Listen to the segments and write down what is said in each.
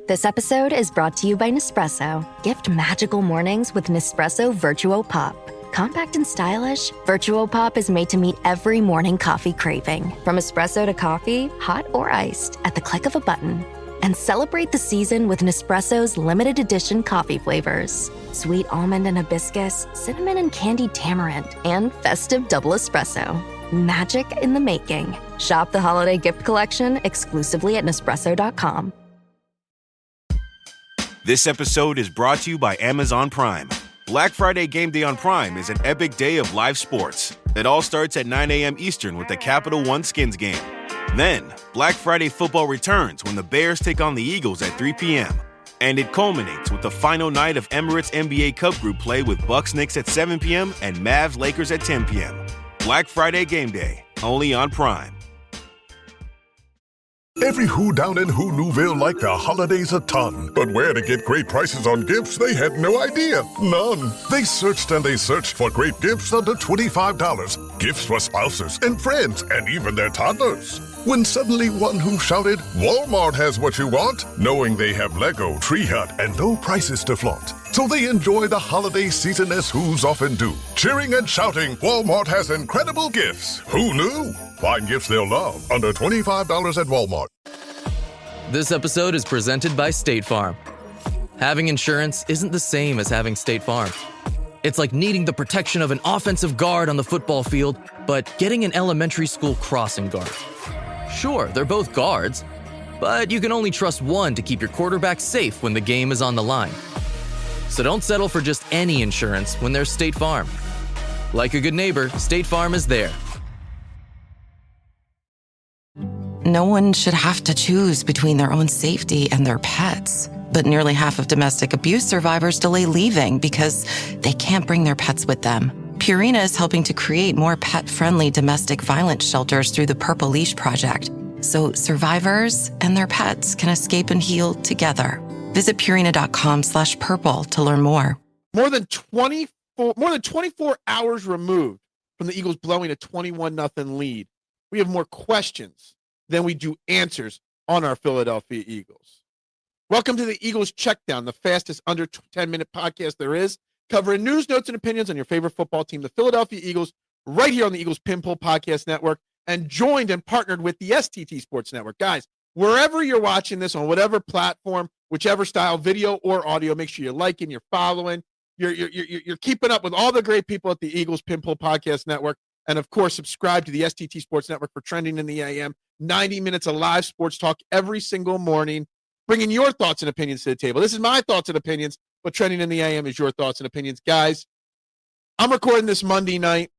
This episode is brought to you by Nespresso. Gift magical mornings with Nespresso Virtuo Pop. Compact and stylish, Virtuo Pop is made to meet every morning coffee craving. From espresso to coffee, hot or iced, at the click of a button. And celebrate the season with Nespresso's limited edition coffee flavors. Sweet almond and hibiscus, cinnamon and candied tamarind, and festive double espresso. Magic in the making. Shop the holiday gift collection exclusively at Nespresso.com. This episode is brought to you by Amazon Prime. Black Friday game day on Prime is an epic day of live sports. It all starts at 9 a.m. Eastern with the Capital One Skins game. Then, Black Friday football returns when the Bears take on the Eagles at 3 p.m. And it culminates with the final night of Emirates NBA Cup group play with Bucks Knicks at 7 p.m. and Mavs Lakers at 10 p.m. Black Friday game day, only on Prime. Every who down in Who Newville liked the holidays a ton. But where to get great prices on gifts, they had no idea. None. They searched and they searched for great gifts under $25. Gifts for spouses and friends and even their toddlers. When suddenly one who shouted, Walmart has what you want, knowing they have Lego, Tree Hut, and no prices to flaunt. So they enjoy the holiday season as who's often do. Cheering and shouting, Walmart has incredible gifts. Who knew? Find gifts they'll love under $25 at Walmart. This episode is presented by State Farm. Having insurance isn't the same as having State Farm. It's like needing the protection of an offensive guard on the football field, but getting an elementary school crossing guard. Sure, they're both guards, but you can only trust one to keep your quarterback safe when the game is on the line. So don't settle for just any insurance when there's State Farm. Like a good neighbor, State Farm is there. No one should have to choose between their own safety and their pets. But nearly half of domestic abuse survivors delay leaving because they can't bring their pets with them. Purina is helping to create more pet-friendly domestic violence shelters through the Purple Leash Project, so survivors and their pets can escape and heal together. Visit Purina.com/purple to learn more. More than 24 hours removed from the Eagles blowing a 21-0 lead, we have more questions than we do answers on our Philadelphia Eagles. Welcome to the Eagles Checkdown, the fastest under 10-minute podcast there is, covering news, notes, and opinions on your favorite football team, the Philadelphia Eagles, right here on the Eagles Pinpool Podcast Network, and joined and partnered with the STT Sports Network. Guys, wherever you're watching this, on whatever platform, whichever style, video or audio, make sure you're liking, you're following, you're keeping up with all the great people at the Eagles Pinpool Podcast Network. And, of course, subscribe to the STT Sports Network for Trending in the AM. 90 minutes of live sports talk every single morning, bringing your thoughts and opinions to the table. This is my thoughts and opinions, but Trending in the AM is your thoughts and opinions. Guys, I'm recording this Monday night,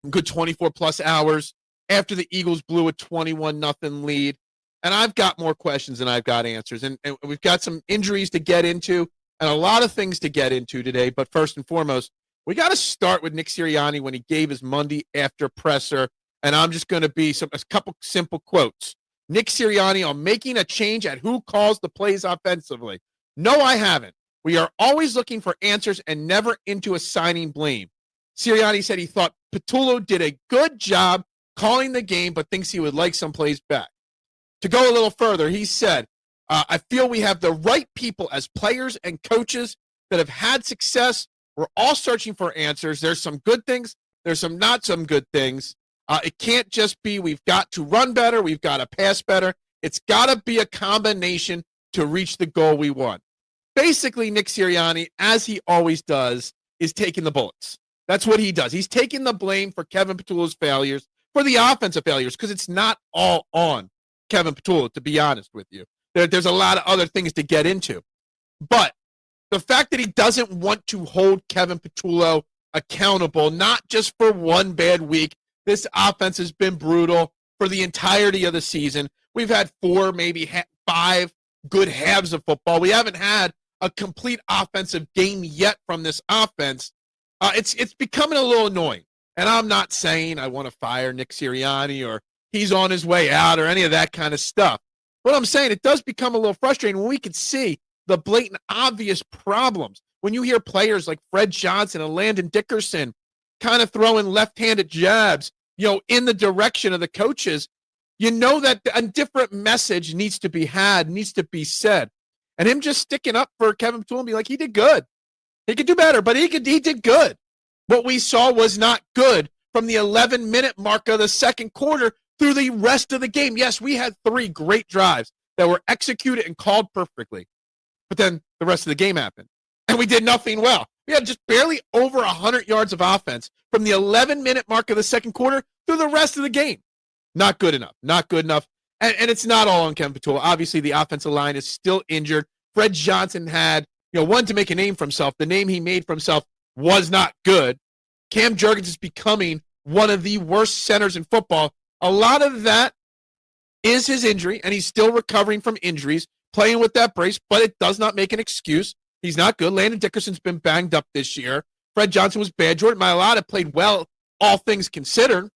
a good 24-plus hours after the Eagles blew a 21-0 lead. And I've got more questions than I've got answers. And we've got some injuries to get into and a lot of things to get into today. But first and foremost, we got to start with Nick Sirianni when he gave his Monday after presser. And I'm just going to be a couple simple quotes. Nick Sirianni on making a change at who calls the plays offensively. No, I haven't. We are always looking for answers and never into assigning blame. Sirianni said he thought Patullo did a good job calling the game, but thinks he would like some plays back. To go a little further, he said, I feel we have the right people as players and coaches that have had success. We're all searching for answers. There's some good things. There's some not some good things. It can't just be we've got to run better, we've got to pass better. It's got to be a combination to reach the goal we want. Basically, Nick Sirianni, as he always does, is taking the bullets. That's what he does. He's taking the blame for Kevin Patullo's failures, for the offensive failures, because it's not all on Kevin Patullo, to be honest with you. There's a lot of other things to get into. But the fact that he doesn't want to hold Kevin Patullo accountable, not just for one bad week. This offense has been brutal for the entirety of the season. We've had 4, maybe 5 good halves of football. We haven't had a complete offensive game yet from this offense. It's becoming a little annoying. And I'm not saying I want to fire Nick Sirianni or he's on his way out or any of that kind of stuff. What I'm saying, it does become a little frustrating when we can see the blatant, obvious problems. When you hear players like Fred Johnson and Landon Dickerson kind of throwing left-handed jabs, in the direction of the coaches, you know that a different message needs to be had, needs to be said. And him just sticking up for Kevin Patullo and be like, he did good. He could do better, but he did good. What we saw was not good from the 11-minute mark of the second quarter through the rest of the game. Yes, we had 3 great drives that were executed and called perfectly. But then the rest of the game happened, and we did nothing well. We had just barely over 100 yards of offense from the 11-minute mark of the second quarter through the rest of the game. Not good enough. Not good enough. And it's not all on Kevin Patullo. Obviously, the offensive line is still injured. Fred Johnson had, one to make a name for himself. The name he made for himself was not good. Cam Jurgens is becoming one of the worst centers in football. A lot of that is his injury, and he's still recovering from injuries, playing with that brace, but it does not make an excuse. He's not good. Landon Dickerson's been banged up this year. Fred Johnson was bad. Jordan Mailata played well, all things considered.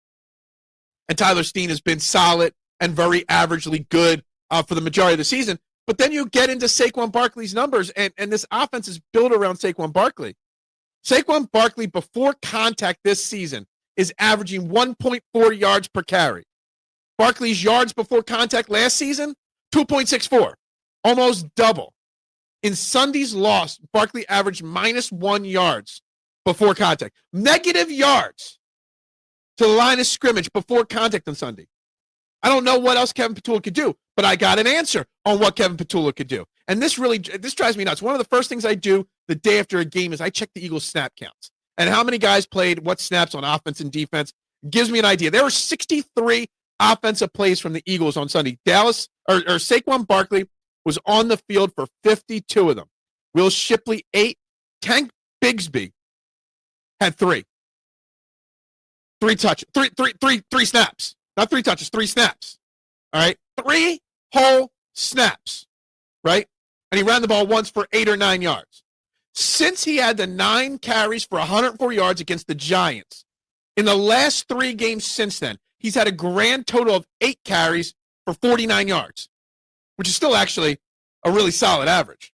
And Tyler Steen has been solid and very averagely good for the majority of the season. But then you get into Saquon Barkley's numbers, and this offense is built around Saquon Barkley. Saquon Barkley, before contact this season, is averaging 1.4 yards per carry. Barkley's yards before contact last season, 2.64, almost double. In Sunday's loss, Barkley averaged -1 yards before contact. Negative yards to the line of scrimmage before contact on Sunday. I don't know what else Kevin Patullo could do, but I got an answer on what Kevin Patullo could do. And this drives me nuts. One of the first things I do the day after a game is I check the Eagles' snap counts. And how many guys played, what snaps on offense and defense, gives me an idea. There were 63 offensive plays from the Eagles on Sunday. Saquon Barkley was on the field for 52 of them. Will Shipley, 8. Tank Bigsby had 3. 3 snaps. Not 3 touches, 3 snaps. All right? 3 whole snaps. Right? And he ran the ball once for 8 or 9 yards. Since he had the 9 carries for 104 yards against the Giants, in the last 3 games since then, he's had a grand total of 8 carries for 49 yards, which is still actually a really solid average.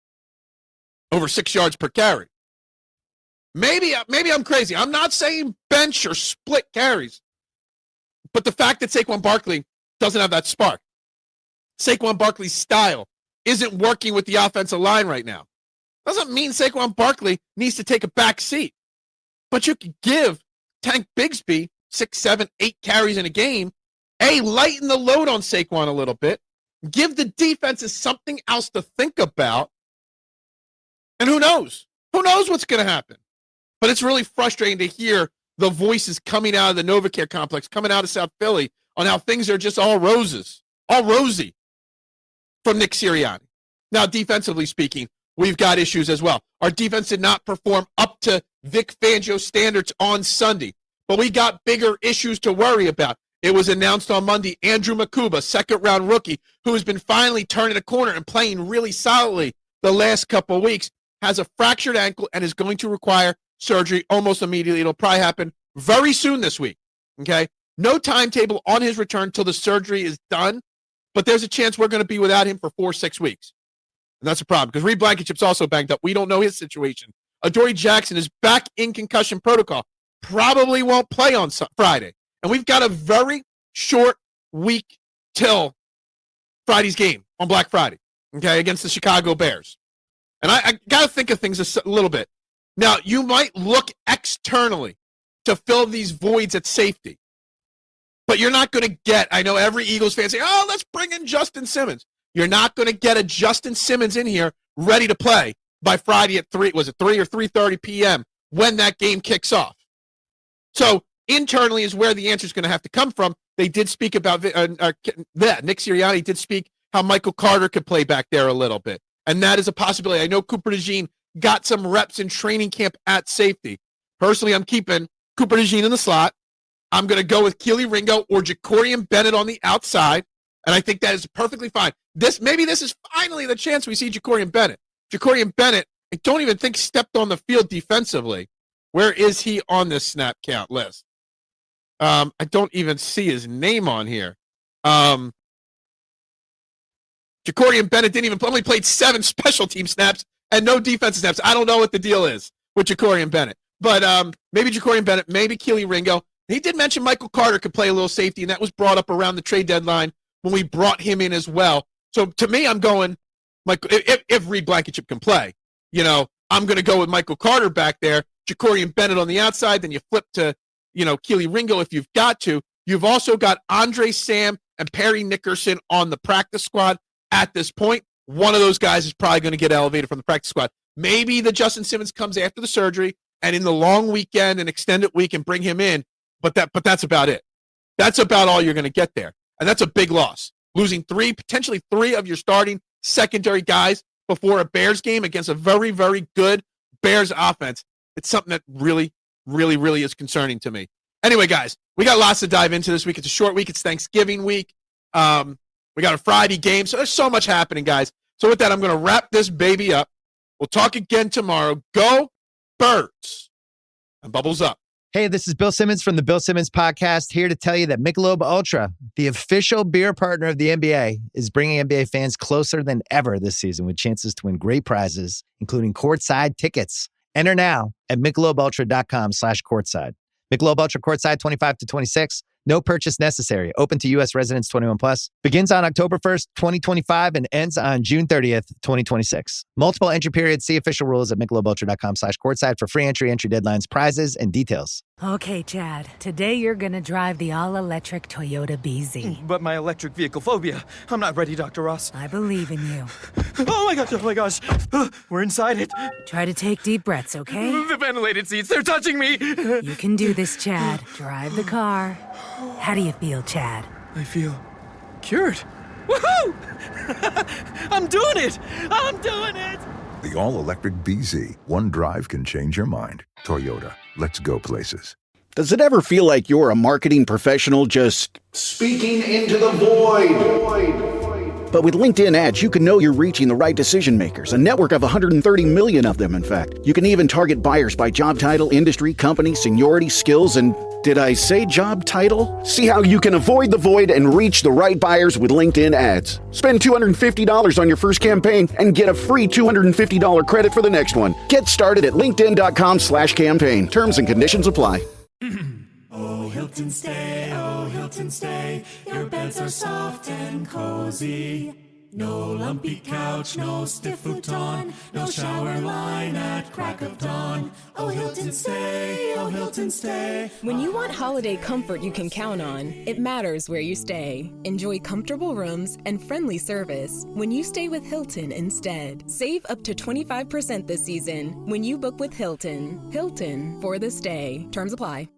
Over 6 yards per carry. Maybe I'm crazy. I'm not saying bench or split carries. But the fact that Saquon Barkley doesn't have that spark, Saquon Barkley's style isn't working with the offensive line right now, doesn't mean Saquon Barkley needs to take a back seat. But you can give Tank Bigsby 6, 7, 8 carries in a game. Lighten the load on Saquon a little bit. Give the defenses something else to think about. And who knows? Who knows what's going to happen? But it's really frustrating to hear the voices coming out of the NovaCare complex, coming out of South Philly, on how things are just all roses, all rosy from Nick Sirianni. Now, defensively speaking, we've got issues as well. Our defense did not perform up to Vic Fangio standards on Sunday, but we got bigger issues to worry about. It was announced on Monday, Andrew Makuba, second-round rookie, who has been finally turning a corner and playing really solidly the last couple of weeks, has a fractured ankle and is going to require surgery almost immediately. It'll probably happen very soon this week, okay? No timetable on his return until the surgery is done, but there's a chance we're going to be without him for 4-6 weeks. And that's a problem, because Reed Blankenship's also banged up. We don't know his situation. Adoree Jackson is back in concussion protocol. Probably won't play on Friday. And we've got a very short week till Friday's game on Black Friday, okay, against the Chicago Bears. And I got to think of things a little bit. Now, you might look externally to fill these voids at safety, but you're not going to get, I know every Eagles fan say, oh, let's bring in Justin Simmons. You're not going to get a Justin Simmons in here ready to play by Friday at 3 or 3:30 p.m. when that game kicks off. So internally is where the answer is going to have to come from. They did speak about Nick Sirianni did speak how Michael Carter could play back there a little bit, and that is a possibility. I know Cooper DeJean got some reps in training camp at safety. Personally, I'm keeping Cooper DeJean in the slot. I'm going to go with Keely Ringo or Jacorian Bennett on the outside, and I think that is perfectly fine. Maybe this is finally the chance we see Jacorian Bennett. Jacorian Bennett, I don't even think stepped on the field defensively. Where is he on this snap count list? I don't even see his name on here. Jacorian Bennett didn't even play. Only played 7 special team snaps and no defensive snaps. I don't know what the deal is with Jacorian Bennett. But maybe Jacorian Bennett, maybe Keely Ringo. He did mention Michael Carter could play a little safety, and that was brought up around the trade deadline when we brought him in as well. So to me, I'm going if Reed Blankenship can play. You know, I'm going to go with Michael Carter back there, Jacorian Bennett on the outside, then you flip to, you know, Keely Ringo if you've got to. You've also got Andre Sam and Perry Nickerson on the practice squad at this point. One of those guys is probably going to get elevated from the practice squad. Maybe the Justin Simmons comes after the surgery and in the long weekend and extended week and bring him in, but that's about it. That's about all you're going to get there. And that's a big loss. Losing potentially three of your starting secondary guys before a Bears game against a very, very good Bears offense. It's something that really, really, really is concerning to me. Anyway, guys, we got lots to dive into this week. It's a short week. It's Thanksgiving week. We got a Friday game. So there's so much happening, guys. So with that, I'm going to wrap this baby up. We'll talk again tomorrow. Go Birds. And bubbles up. Hey, this is Bill Simmons from the Bill Simmons Podcast, here to tell you that Michelob Ultra, the official beer partner of the NBA, is bringing NBA fans closer than ever this season with chances to win great prizes, including courtside tickets. Enter now at MichelobUltra.com/courtside. Michelob Ultra Courtside 25 to 26. No purchase necessary. Open to U.S. residents 21 plus. Begins on October 1st, 2025 and ends on June 30th, 2026. Multiple entry periods. See official rules at MichelobUltra.com/courtside for free entry deadlines, prizes, and details. Okay, Chad. Today you're going to drive the all-electric Toyota BZ. But my electric vehicle phobia. I'm not ready, Dr. Ross. I believe in you. Oh my gosh. We're inside it. Try to take deep breaths, okay? The ventilated seats, they're touching me. You can do this, Chad. Drive the car. How do you feel, Chad? I feel cured. Woohoo! I'm doing it! The all-electric BZ. One drive can change your mind. Toyota. Let's go places. Does it ever feel like you're a marketing professional just speaking into the void? But with LinkedIn ads, you can know you're reaching the right decision makers, a network of 130 million of them, in fact. You can even target buyers by job title, industry, company, seniority, skills, and did I say job title? See how you can avoid the void and reach the right buyers with LinkedIn ads. Spend $250 on your first campaign and get a free $250 credit for the next one. Get started at linkedin.com/campaign. Terms and conditions apply. Oh, Hilton stay, your beds are soft and cozy. No lumpy couch, no stiff futon, no shower line at crack of dawn. Oh, Hilton stay. When you want holiday comfort you can count on, it matters where you stay. Enjoy comfortable rooms and friendly service when you stay with Hilton instead. Save up to 25% this season when you book with Hilton. Hilton for the stay. Terms apply.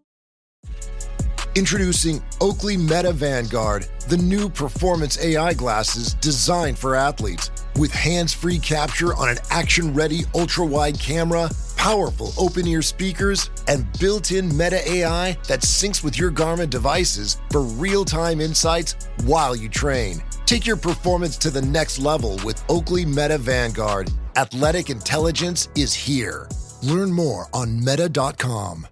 Introducing Oakley Meta Vanguard, the new performance AI glasses designed for athletes. With hands-free capture on an action-ready ultra-wide camera, powerful open-ear speakers, and built-in Meta AI that syncs with your Garmin devices for real-time insights while you train. Take your performance to the next level with Oakley Meta Vanguard. Athletic intelligence is here. Learn more on meta.com.